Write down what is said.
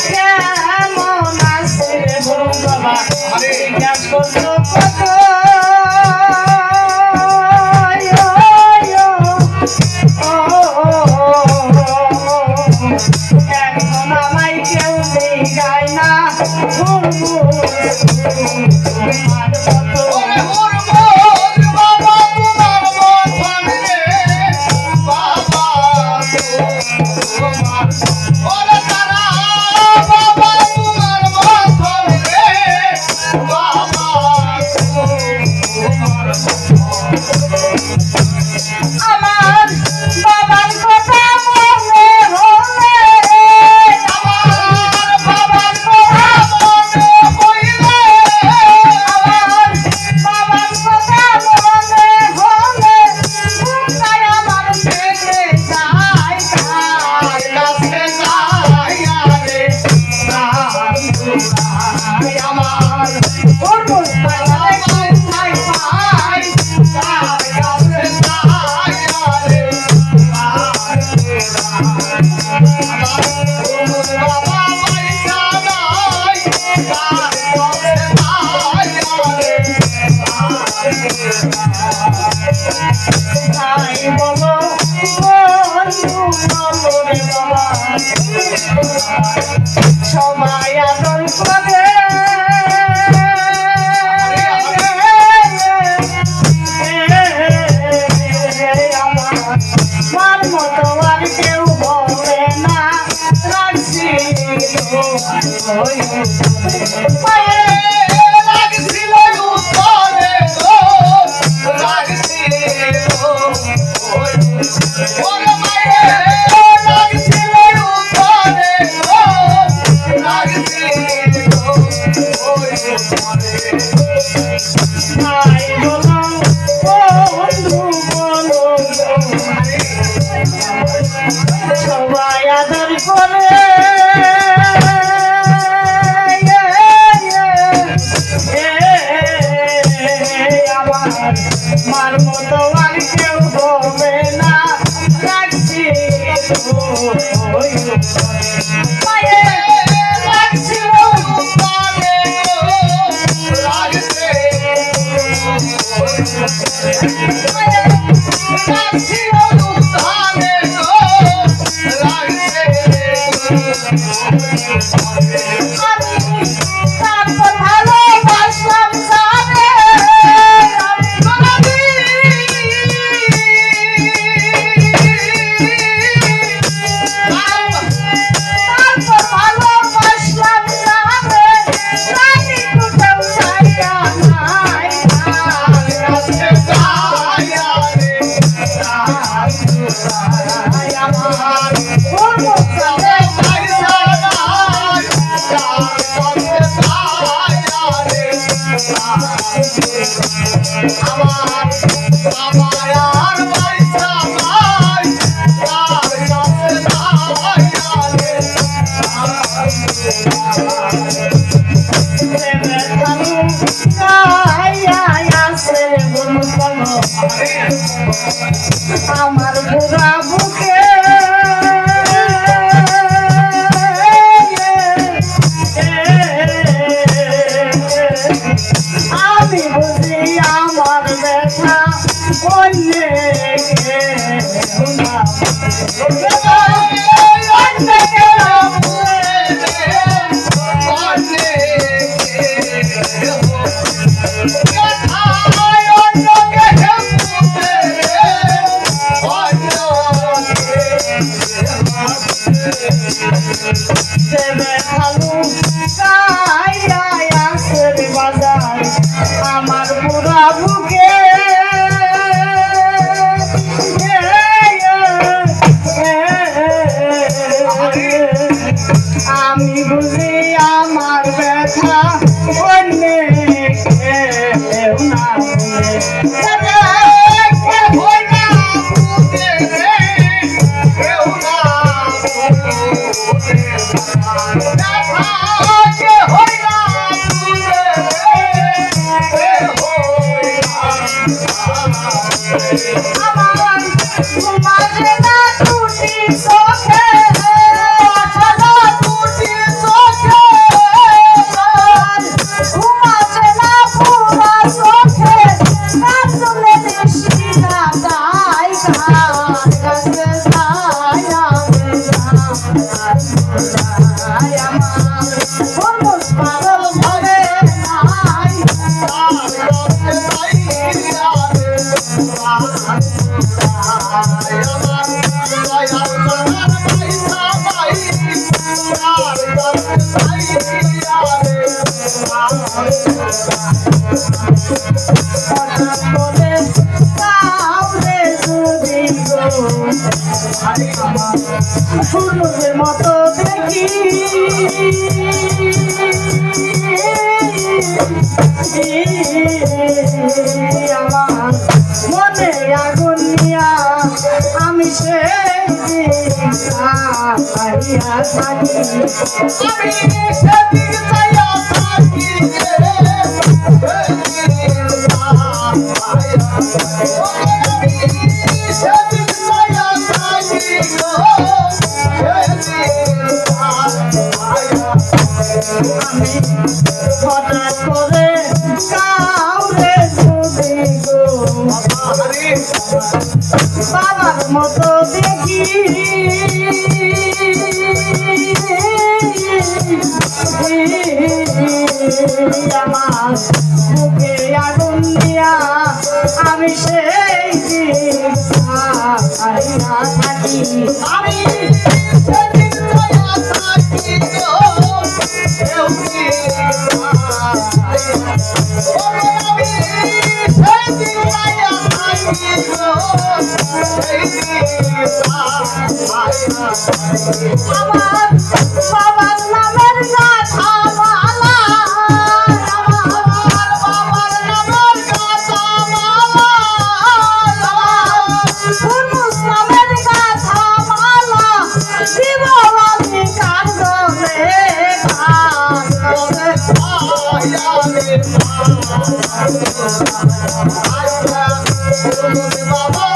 কেমন আছে রে বরং বাবা জিজ্ঞাস করছো কত এখন আমায় কেউ দেখায় না সবাই আদর করে আমার মতো আর কেউ হবে না রাখছি সবাই আদর করে আমার মার মতো আর কেউ হবে না রাখছি আমার বুড়া বুকে আমি বুঝি আমার ব্যথা অন্যে আমার বুড়া বুকে আমি বুঝি আমার ব্যথা অন্যে কেউ না আমার মাঝে না টুটি চোখে টুটি হঠাৎ করে কাউরে যদি গো আমার সূর্যের মতো দেখি আমার মনে আগুন নিয়া আমি সে চাইয়া থাকি আমি সেদিন চাইয়া থাকি সেদিন চাইয়া থাকি আমি হঠাৎ করে কাউরে যদি গো বাবার মতো দেখি আমার বুকে আগুন দিয়া আমি সেই দিন চাইয়া থাকি আমি সেদিন চাইয়া থাকি আমার বাবার নামের গাথা মালা আমার বাবার নামের গাথা মালা পুরুষ নামের গাথা মালা দিব আমি কান্দরে কান্দরে বাবা